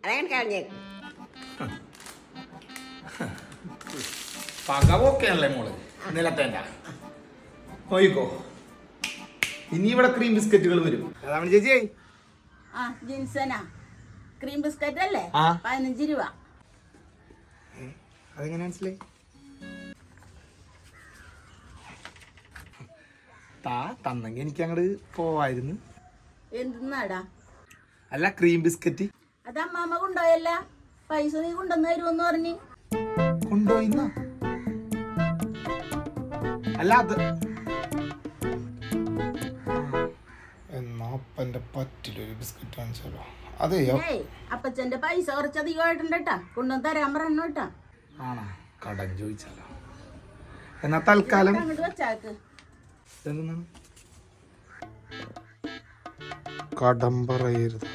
അതങ്ങനെ കളഞ്ഞേ. പകവൊക്കെയാണല്ലേ മോള് നിലത്തേണ്ട നോയിക്കോ. ഇനി ഇവിടെ ക്രീം ബിസ്ക്കറ്റുകൾ വരും. അതാണ് ചേച്ചി. ആ ജിൻസനാ ക്രീം ബിസ്ക്കറ്റ് അല്ലേ? 15 രൂപ. അതെങ്ങനെ മനസ്സിലായി? തന്നെങ്കിൽ എനിക്ക് അങ്ങോട്ട് പോവായിരുന്നു. എന്തിനാടാ? അല്ല ക്രീം ബിസ്ക്കറ്റ് അത് അമ്മാമ്മ കൊണ്ടുപോയല്ല, പൈസ നീ കൊണ്ടുവന്ന് തരുമെന്ന് പറഞ്ഞ്. കൊണ്ടുപോയിന്ന അല്ല അത് എന്നാ അപ്പന്റെ പറ്റിലൊരു ബിസ്ക്കറ്റ് വാങ്ങിച്ചാലോ? അതെയോ? അപ്പച്ചന്റെ പൈസ കുറച്ചധികമായിട്ടുണ്ടാ, കൊണ്ടുവന്ന് തരാൻ പറഞ്ഞു കേട്ടാ. ആണോ? കടം ചോദിച്ചാലോ? എന്നാ തൽക്കാലം അങ്ങോട്ട് വെച്ചാക്ക്. കടം പറയരുത്.